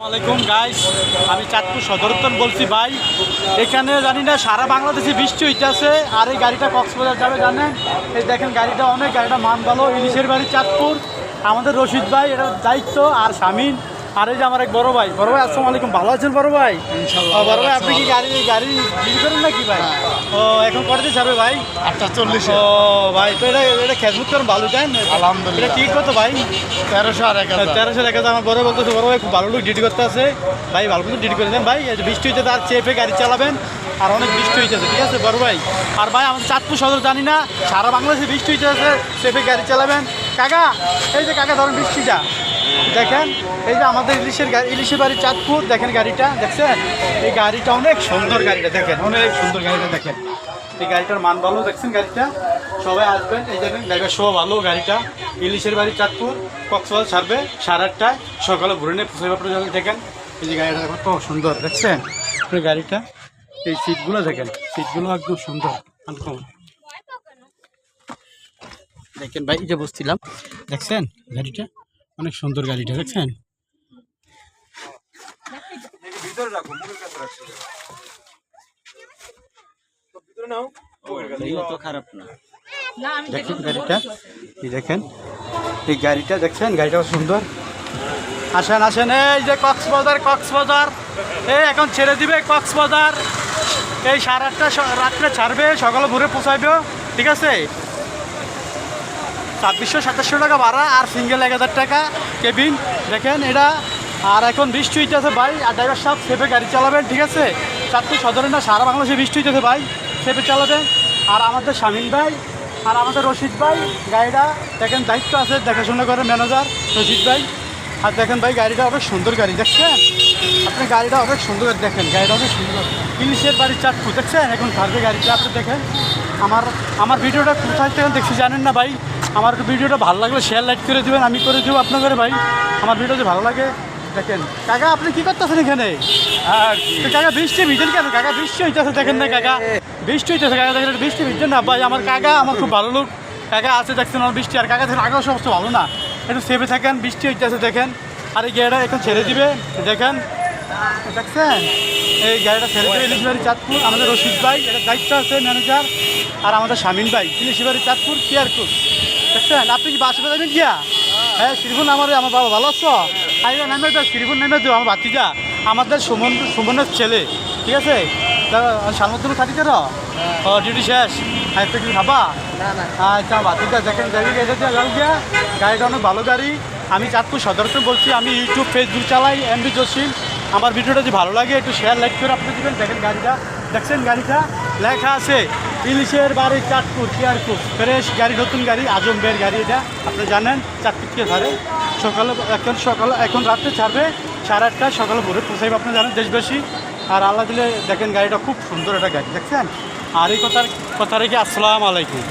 আসসালামাইকুম গাইস, আমি চাঁদপুর সদরতন বলছি ভাই। এখানে জানি না সারা বাংলাদেশে বৃষ্টি হইতেছে, আর এই গাড়িটা কক্সবাজার যাবে জানেন। এই দেখেন গাড়িটা অনেক, গাড়িটা মান ভালো। ইলিশের বাড়ি চাঁদপুর, আমাদের রশিদ ভাই এটার দায়িত্ব, আর শামিন, আর এই যে আমার এক বড় ভাই। আসসালামু আলাইকুম, ভালো আছেন বড় ভাই? বড় ভাই, আপনি কি গাড়ি ডিল করেন নাকি ভাই? ও এখন কটাতে যাবে ভাই? 8:40। ও ভাই, তো এটা খেজমুত করেন ভালো দেন আলহামদুলিল্লাহ। এটা ঠিক কত ভাই? 1300 আর 1000। 1300 টাকা। আমার বড় বলতেছে, বড় ভাই খুব ভালো লোক ডিউটি করতে আছে ভাই, ভালো লোক ডিউটি করে দেন ভাই। এই যে বৃষ্টি হইতে আর চেপে গাড়ি চালাবেন, আর অনেক বৃষ্টি হইতেছে, ঠিক আছে বড় ভাই? আর ভাই আমাদের চাঁদপুর সদর জানি না সারা বাংলাদেশে বৃষ্টি হইতেছে, চেপে গাড়ি চালাবেন। কাকা, এই যে কাকা ধরেন বৃষ্টিটা দেখেন, এই যে আমাদের ইলিশের বাড়ি চাঁদপুর, দেখেন গাড়িটা দেখছেন? এই গাড়িটা অনেক সুন্দর, গাড়িটা দেখেন, অনেক সুন্দর গাড়িটা দেখেন। এই গাড়িটার মান ভালো, দেখছেন গাড়িটা? সবাই আসবেন, এই দেখেন গাড়িটা শো ভালো। গাড়িটা ইলিশের বাড়ি চাঁদপুর, কক্সবাজার ছাড়বে 8:30টায়, সকালে ভোরে নিয়ে পুষাই বাপরে যাবেন। দেখেন এই যে গাড়িটা কত সুন্দর, দেখছেন গাড়িটা? এই সিটগুলো দেখেন, সিটগুলো একদম সুন্দর, আনকমন। দেখেন ভাই, এই যে বসছিলাম, দেখছেন গাড়িটা অনেক সুন্দর, গাড়িটা দেখছেন? খারাপ না, দেখেন গাড়িটা, এই দেখেন এই গাড়িটা দেখছেন, গাড়িটাও সুন্দর। আসেন আসেন, এই যে কক্সবাজার এই এখন ছেড়ে দিবে কক্সবাজার। এই 8:30 রাত্রে ছাড়বে, সকালে ভোরে পৌঁছাইবে, ঠিক আছে? 2600-2700 টাকা ভাড়া, আর সিঙ্গেল 1000 টাকা কেবিন। দেখেন এটা, আর এখন বৃষ্টি হইতেছে ভাই, আর ড্রাইভার সাহেব সেফে গাড়ি চালাবেন, ঠিক আছে? চাঁদপুর সদরে না সারা বাংলাদেশে বৃষ্টি হইতেছে ভাই, সেফে চালাবেন। আর আমাদের শামিন ভাই আর আমাদের রশিদ ভাই গাড়িটা দেখেন, দায়িত্ব আছে, দেখাশোনা করে ম্যানেজার রশিদ ভাই। আর দেখেন ভাই গাড়িটা অনেক সুন্দর গাড়ি, দেখছেন আপনি? গাড়িটা অনেক সুন্দর, দেখেন গাড়িটা অনেক সুন্দর। ইলিশের বাড়ি চাঁদপুর, দেখছেন এখন থাকবে গাড়িটা, আপনি দেখেন। আমার ভিডিওটা কোথায় থেকে দেখছি জানেন না ভাই? আমার ভিডিওটা ভালো লাগলে শেয়ার লাইক করে দেবেন, আমি করে দেবো আপনাদের ভাই। আমার ভিডিও যদি ভালো লাগে, দেখেন। কাকা আপনি কি করতেছেন এখানে? কাকা বৃষ্টি ভিজেন কেন? কাকা বৃষ্টি হইতেছে, দেখেন না কাকা? বৃষ্টি হইতেছে কাকা, দেখেন বৃষ্টি ভিজছেন না ভাই? আমার কাকা আমার খুব ভালো লোক, কাকা আছে দেখছেন আমার বৃষ্টি। আর কাকা দেখেন আগেও সমস্ত ভালো না, একটু সেভে থাকেন, বৃষ্টি হইতেছে দেখেন। আর এই গাড়িটা এখন ছেড়ে দিবে, দেখেন দেখছেন? এই গাড়িটা ছেড়ে দেবে ইলিশ বাড়ি চাঁদপুর, আমাদের রশিদ ভাই, এটার দায়িত্ব আছে ম্যানেজার। আর আমাদের শামিন ভাই, ইলিশ বাড়ি চাঁদপুর কেয়ারকুর, দেখছেন? আপনি কি বাসে যাবেন গিয়া? হ্যাঁ, শ্রীপুর আমার বাবা ভালো আছো? আইবা নেমে যাও, শ্রীপুর নেমে যাও, আমার ভাতিজা, আমাদের সুমনের ছেলে, ঠিক আছে? সালমদ্দুল খাটি করো, ও ডিউটি শেষ, একটু কিছু খাবা? আচ্ছা ভাতিজা, দেখেন গাড়ি গিয়া, গাড়িটা অনেক ভালো গাড়ি। আমি চাঁদপুর সদরকে বলছি, আমি ইউটিউব ফেসবুক চালাই, এমবি জসিম। আমার ভিডিওটা যদি ভালো লাগে একটু শেয়ার লাইক করে আপনি দেবেন। দেখেন গাড়িটা, দেখছেন গাড়িটা লেখা আছে ইলিশের বাড়ি চাঁদপুর কেয়ারকুর, ফ্রেশ গাড়ি, নতুন গাড়ি, আজম বের গাড়ি। এটা আপনি জানেন চাঁদপুর থেকে ছাড়ে এখন রাত্রে ছাড়বে 8:30টায়, সকালে ভোরে পৌঁছাইবে, আপনি জানেন দেশবাসী। আর আল্লাহ দিলে দেখেন গাড়িটা খুব সুন্দর একটা গাড়ি, দেখছেন? আর এই কথা রেখে আসসালামু আলাইকুম।